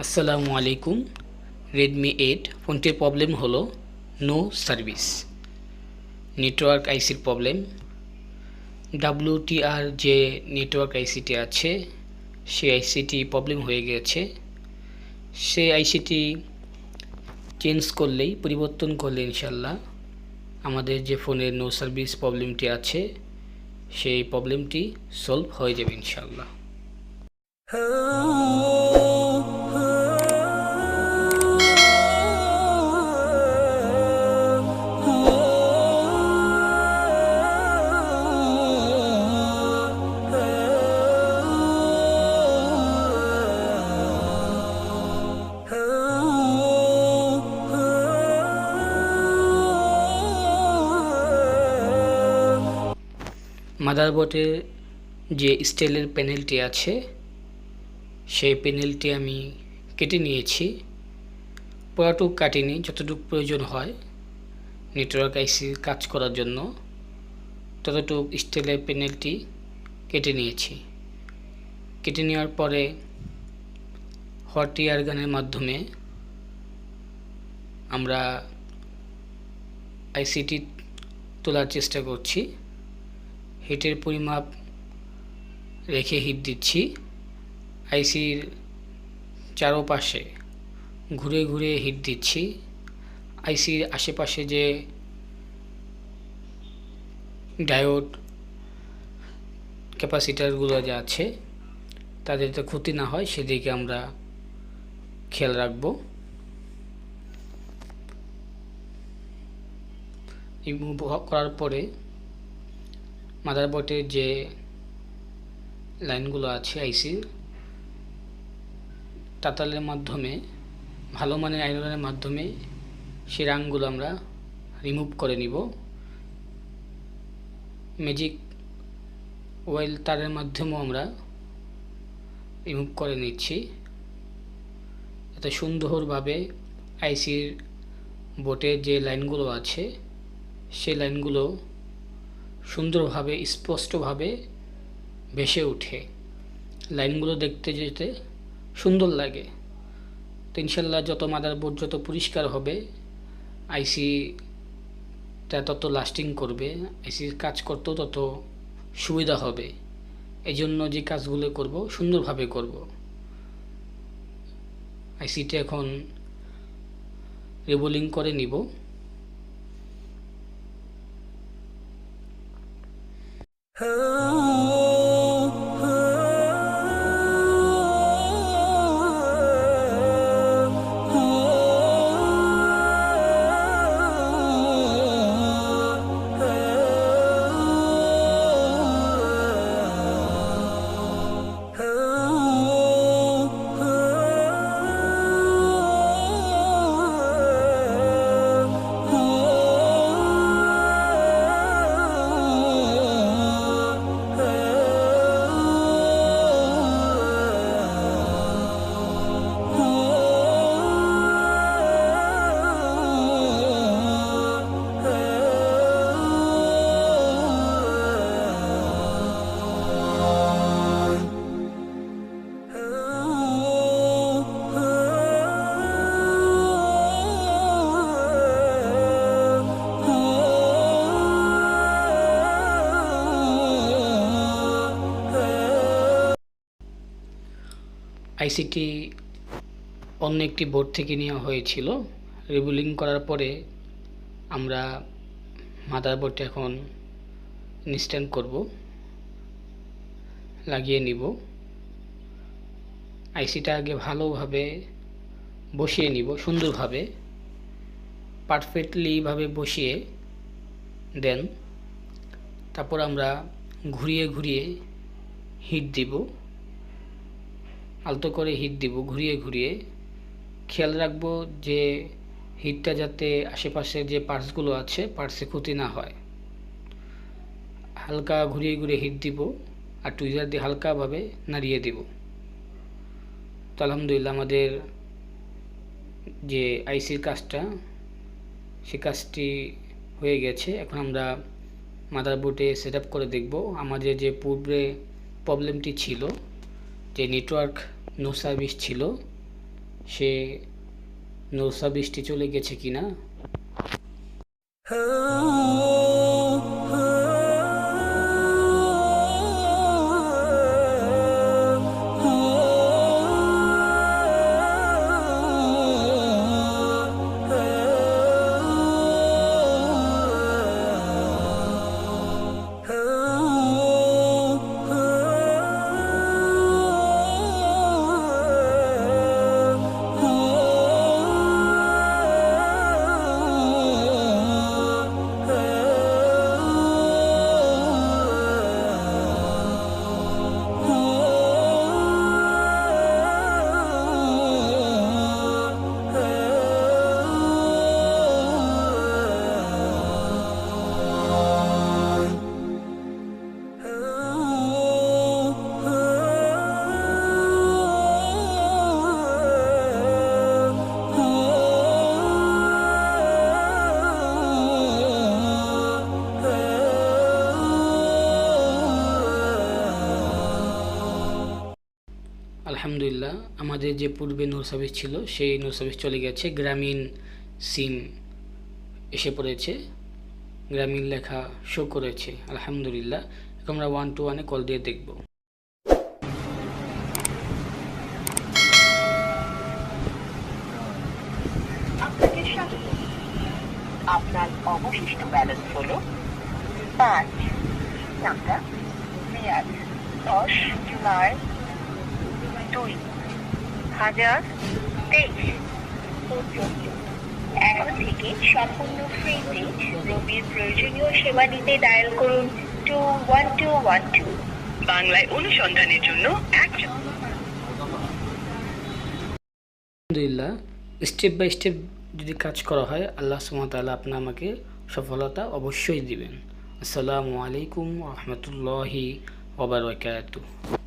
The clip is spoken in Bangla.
আসসালামু আলাইকুম। রেডমি 8 ফোনটির প্রবলেম হলো নো সার্ভিস, নেটওয়ার্ক আইসির প্রবলেম। WTR যে নেটওয়ার্ক আইসিটি আছে সেই আইসিটি প্রবলেম হয়ে গেছে। সেই আইসিটি চেঞ্জ করলেই, পরিবর্তন করলে ইনশাল্লাহ আমাদের যে ফোনের নো সার্ভিস প্রবলেমটি আছে সেই প্রবলেমটি সলভ হয়ে যাবে ইনশাল্লাহ। মাদারবোর্ডের যে স্টিলের প্যানেলটি আছে সেই প্যানেলটি আমি কেটে নিয়েছি, পুরোটুকু কাটিনি, যতটুকু প্রয়োজন হয় নেটওয়ার্ক আইসি কাজ করার জন্য ততটুকু স্টিলের প্যানেলটি কেটে নিয়েছি। কেটে নেওয়ার পরে হট এয়ার গানের মাধ্যমে আমরা আইসিটি তোলার চেষ্টা করছি। হিটের পরিমাপ রেখে হিট দিচ্ছি। আইসির চারপাশে ঘুরে ঘুরে হিট দিচ্ছি। আইসির আশেপাশে যে ডায়োড ক্যাপাসিটারগুলো যা আছে তাদের যাতে ক্ষতি না হয় সেদিকে আমরা খেয়াল রাখব। রিমুভ করার পরে মাদারবোর্ডের যে লাইনগুলো আছে আইসির, তাতালের মাধ্যমে, ভালো মানের আয়রনের মাধ্যমে সেই রাংগুলো আমরা রিমুভ করে নিব। ম্যাজিক অয়েল তারের মাধ্যমেও আমরা রিমুভ করে নিচ্ছি, যাতে সুন্দরভাবে আইসির বোর্ডের যে লাইনগুলো আছে সেই লাইনগুলো সুন্দরভাবে স্পষ্টভাবে ভেসে ওঠে, লাইনগুলো দেখতে যেতে সুন্দর লাগে। তো ইনশাল্লাহ যত মাদারবোর্ড যত পরিষ্কার হবে আইসিটা তত লাস্টিং করবে, আইসির কাজ করতেও তত সুবিধা হবে। এই জন্য যে কাজগুলো করব সুন্দরভাবে করব। আইসিটা এখন রিবোলিং করে নিব। আইসিটি অন্য একটি বোর্ড থেকে নেওয়া হয়েছিল। রিবোলিং করার পরে আমরা মাদারবোর্ডটা এখন ইনস্টল করব, লাগিয়ে নিব। আইসিটা আগে ভালোভাবে বসিয়ে নিব, সুন্দরভাবে পারফেক্টলিভাবে বসিয়ে দেন তারপর আমরা ঘুরিয়ে ঘুরিয়ে হিট দিব, আলতো করে হিট দিব, ঘুরিয়ে ঘুরিয়ে। খেয়াল রাখবো যে হিটটা যাতে আশেপাশের যে পার্টসগুলো আছে পার্টসে ক্ষতি না হয়। হালকা ঘুরিয়ে ঘুরিয়ে হিট দিব আর টুইজার দিয়ে হালকাভাবে নাড়িয়ে দিব। তো আলহামদুলিল্লাহ আমাদের যে আইসির কাজটা সে কাজটি হয়ে গেছে। এখন আমরা মাদারবোর্ডে সেট আপ করে দেখব আমাদের যে পূর্বে প্রবলেমটি ছিল, যে নেটওয়ার্ক নো সার্ভিস ছিল সে নৌসা বৃষ্টি চলে গেছে কিনা। আলহামদুলিল্লাহ, আমাদের যে পূর্বে নূর সার্ভিস ছিল সেই নূর সার্ভিস চলে গেছে, গ্রামীণ সিম এসে পড়েছে, গ্রামীণ লেখা শো করেছে। আলহামদুলিল্লাহ, এখন আমরা 121-এ কল দিয়ে দেখব। আপনার অবশিষ্ট ব্যালেন্স হলো 5 টাকা 10 জুলাই 2023 পর্যন্ত। এখন থেকে সম্পূর্ণ ফ্রি রেঞ্জ রবির প্রয়োজনীয় সেবা নিতে ডায়াল করুন 21212। বাংলায় অনুসন্ধানের জন্য আলহামদুলিল্লাহ, স্টেপ বাই স্টেপ যদি কাজ করা হয় আল্লাহ সুবহানাহু ওয়া তাআলা আমাকে সফলতা অবশ্যই দিবেন। আসসালামু আলাইকুম ওয়া রাহমাতুল্লাহি ওয়া বারাকাতুহু।